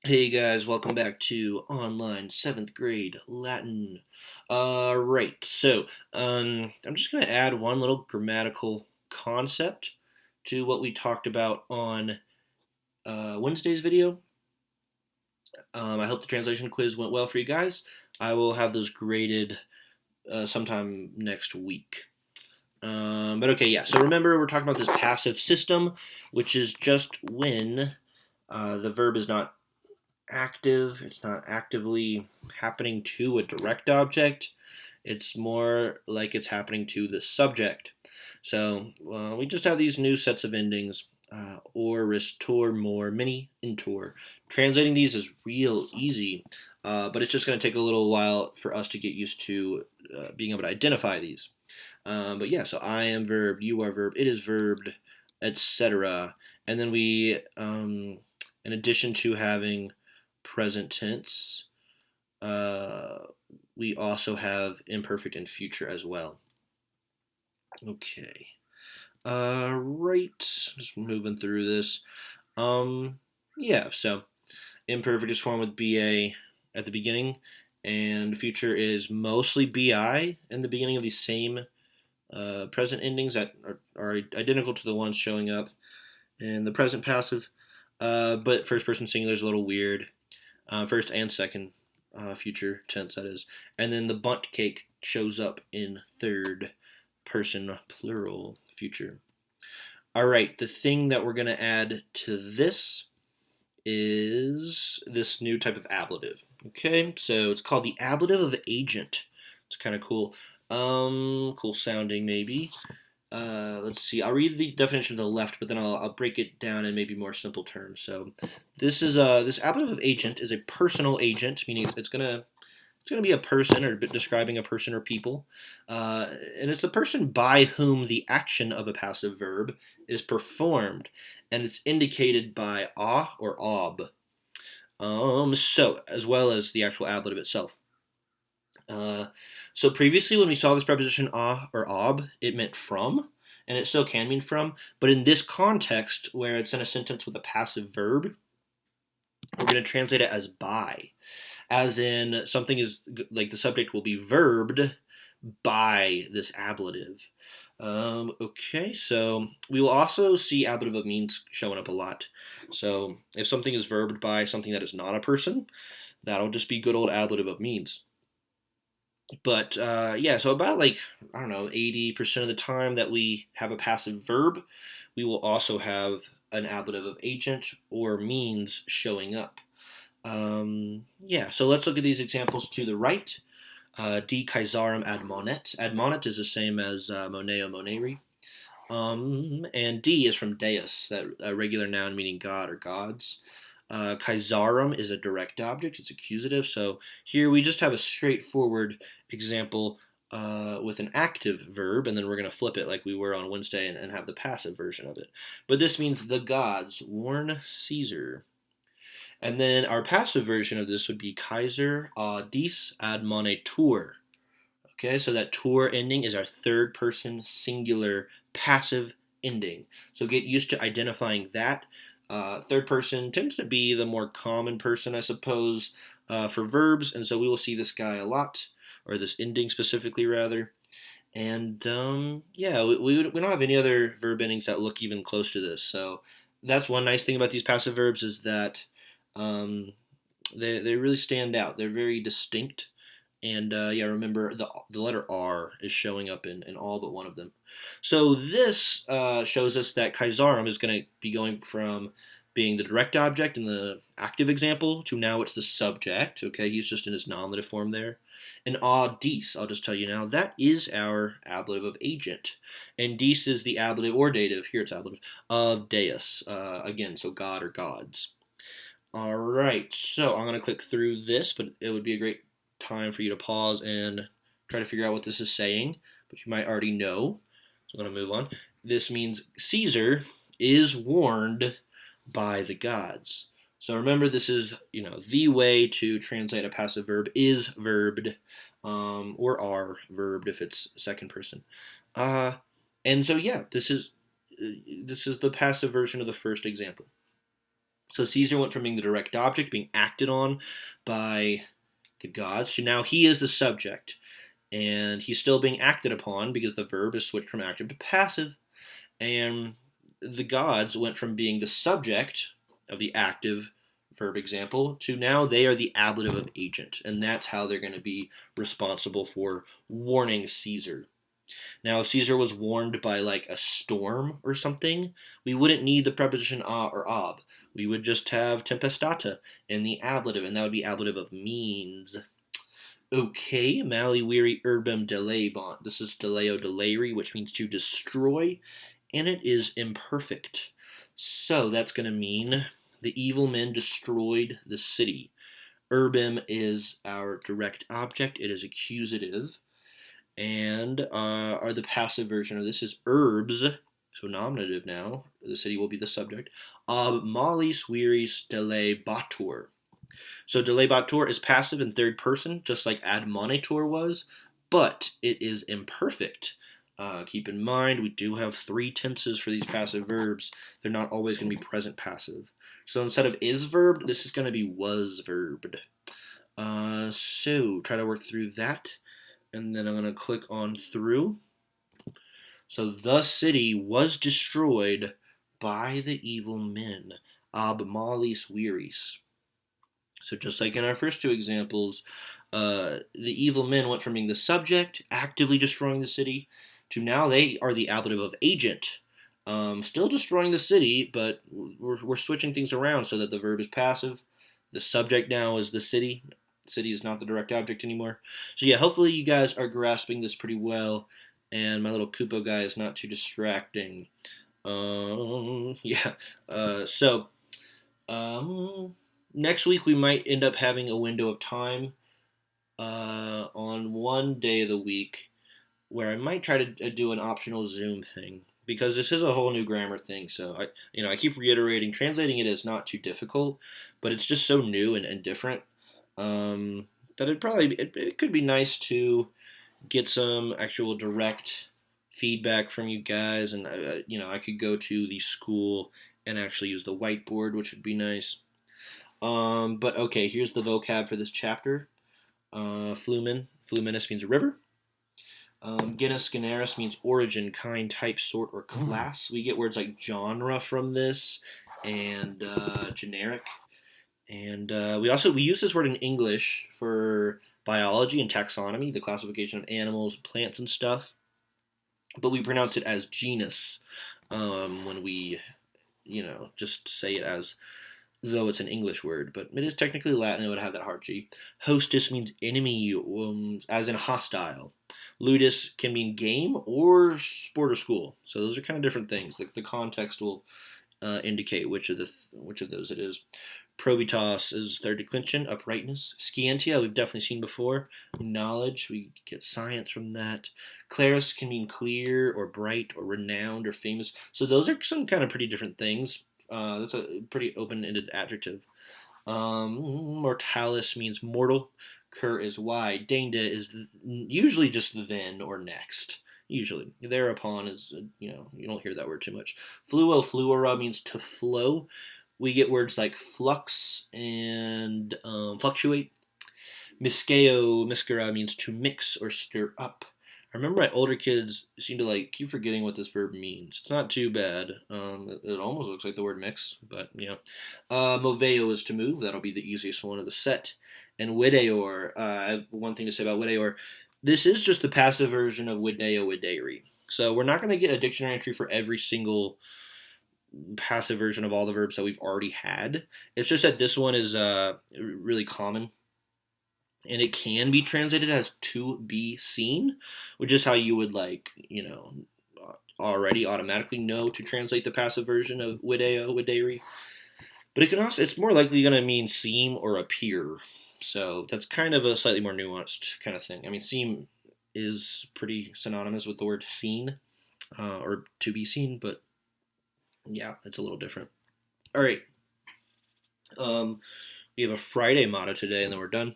Hey guys, welcome back to online 7th grade Latin. I'm just going to add one little grammatical concept to what we talked about on Wednesday's video. I hope the translation quiz went well for you guys. I will have those graded sometime next week. But okay, yeah, so remember we're talking about this passive system, which is just when the verb is not active. It's not actively happening to a direct object. It's more like it's happening to the subject. So we just have these new sets of endings. Or, restore, more, many, intor. Translating these is real easy, but it's just going to take a little while for us to get used to being able to identify these. But yeah, so I am verb, you are verb, it is verbed, etc. And then in addition to having present tense, uh, we also have imperfect and future as well. Okay. Right. Just moving through this. Yeah, so imperfect is formed with BA at the beginning, and future is mostly BI in the beginning of these same present endings that are identical to the ones showing up in the present passive. But first person singular is a little weird. First and second future tense, that is. And then the bunt cake shows up in third person plural future. All right, the thing that we're going to add to this is this new type of ablative. Okay, so it's called the ablative of agent. It's kind of cool. Cool sounding maybe. Let's see. I'll read the definition to the left, but then I'll break it down in maybe more simple terms. So, this ablative of agent is a personal agent, meaning it's gonna be a person or describing a person or people, and it's the person by whom the action of a passive verb is performed, and it's indicated by a or ob. So as well as the actual ablative itself. Uh, so previously, when we saw this preposition a or ob, it meant from, and it still can mean from. But in this context, where it's in a sentence with a passive verb, we're going to translate it as by, as in something is like the subject will be verbed by this ablative. Okay, so we will also see ablative of means showing up a lot. So if something is verbed by something that is not a person, that'll just be good old ablative of means. But yeah, so about like, I don't know, 80% of the time that we have a passive verb, we will also have an ablative of agent or means showing up. Yeah, so let's look at these examples to the right. De Caesarem admonet. Admonet is the same as moneo moneri. And D is from deus, that regular noun meaning God or gods. Caesarem is a direct object, it's accusative. So here we just have a straightforward example with an active verb, and then we're going to flip it like we were on Wednesday and have the passive version of it. But this means the gods warn Caesar. And then our passive version of this would be Kaiser dis admonetur. Okay, so that tour ending is our third person singular passive ending. So get used to identifying that. Third person tends to be the more common person, I suppose, for verbs, and so we will see this guy a lot, or this ending specifically, rather. And yeah, we don't have any other verb endings that look even close to this. So that's one nice thing about these passive verbs is that um, they really stand out. They're very distinct. And yeah, remember the letter R is showing up in all but one of them. So this shows us that Kaisarum is going to be going from being the direct object in the active example to now it's the subject. Okay, he's just in his nominative form there. And dis, I'll just tell you now, that is our ablative of agent. And dis is the ablative or dative, here it's ablative, of deus. Again, so God or gods. All right, so I'm going to click through this, but it would be a great time for you to pause and try to figure out what this is saying, but you might already know. So I'm going to move on. This means Caesar is warned by the gods. So remember, this is the way to translate a passive verb is verbed, or are verbed if it's second person. Uh, and so yeah, this is the passive version of the first example. So Caesar went from being the direct object, being acted on by the gods, to now he is the subject. And he's still being acted upon because the verb is switched from active to passive. And the gods went from being the subject of the active verb example to now they are the ablative of agent. And that's how they're going to be responsible for warning Caesar. Now, if Caesar was warned by like a storm or something, we wouldn't need the preposition a or ob. We would just have tempestata in the ablative, and that would be ablative of means. Okay, mali weary urbem delebant. This is deleo deleri, which means to destroy, and it is imperfect. So that's going to mean the evil men destroyed the city. Urbem is our direct object. It is accusative. And the passive version of this is herbs, so nominative now. The city will be the subject. Ob malis viris delebatur. So delebatur is passive in third person, just like admonitor was, but it is imperfect. Keep in mind, we do have 3 tenses for these passive verbs. They're not always going to be present passive. So instead of is verbed, this is going to be was verbed. So try to work through that. And then I'm going to click on through. So the city was destroyed by the evil men. Ab malis viris. So just like in our first 2 examples, the evil men went from being the subject, actively destroying the city, to now they are the ablative of agent. Still destroying the city, but we're switching things around so that the verb is passive. The subject now is the city. City is not the direct object anymore. So yeah, hopefully you guys are grasping this pretty well, and my little Kupo guy is not too distracting. Yeah. Next week we might end up having a window of time on one day of the week where I might try to do an optional Zoom thing because this is a whole new grammar thing. So I keep reiterating, translating it is not too difficult, but it's just so new and different that it could be nice to get some actual direct feedback from you guys, and I could go to the school and actually use the whiteboard, which would be nice. But okay, here's the vocab for this chapter. Flumen, fluminous means a river. Genus, generis means origin, kind, type, sort, or class. We get words like genre from this, and generic. And we use this word in English for biology and taxonomy, the classification of animals, plants, and stuff. But we pronounce it as genus when we, just say it as though it's an English word. But it is technically Latin. It would have that hard G. Hostis means enemy, as in hostile. Ludus can mean game or sport or school. So those are kind of different things. The context will indicate which of those it is. Probitas is third declension, uprightness. Scientia, we've definitely seen before. Knowledge, we get science from that. Clarus can mean clear or bright or renowned or famous. So those are some kind of pretty different things. That's a pretty open-ended adjective. Mortalis means mortal. Cur is wide. Deinda is usually just then or next. Usually. Thereupon is, you don't hear that word too much. Fluo, fluora means to flow. We get words like flux and fluctuate. Miskeo, miskera means to mix or stir up. I remember my older kids seem to keep forgetting what this verb means. It's not too bad. It almost looks like the word mix, but yeah. Moveo is to move. That'll be the easiest one of the set. And videor, I have one thing to say about videor. This is just the passive version of video, videri. So we're not going to get a dictionary entry for every single passive version of all the verbs that we've already had. It's just that this one is really common. And it can be translated as to be seen, which is how you would already automatically know to translate the passive version of video, videri. But it's more likely going to mean seem or appear. So that's kind of a slightly more nuanced kind of thing. I mean, seem is pretty synonymous with the word seen or to be seen, but yeah, it's a little different. All right. We have a Friday motto today, and then we're done.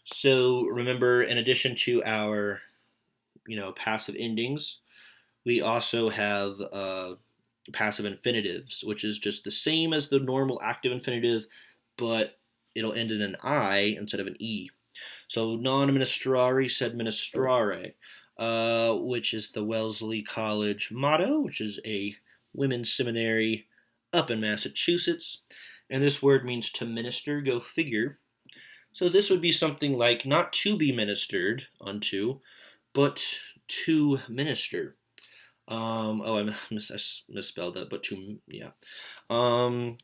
So remember, in addition to our, passive endings, we also have passive infinitives, which is just the same as the normal active infinitive, but it'll end in an I instead of an E. So non ministrari sed ministrare, which is the Wellesley College motto, which is a women's seminary up in Massachusetts. And this word means to minister, go figure. So this would be something like not to be ministered unto, but to minister. I misspelled that, but to, yeah. All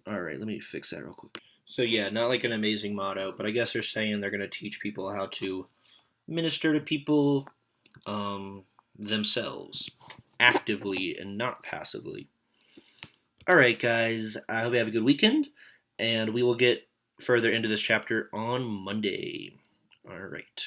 right, let me fix that real quick. So yeah, not like an amazing motto, but I guess they're saying they're going to teach people how to minister to people themselves, actively and not passively. All right, guys, I hope you have a good weekend, and we will get further into this chapter on Monday. All right.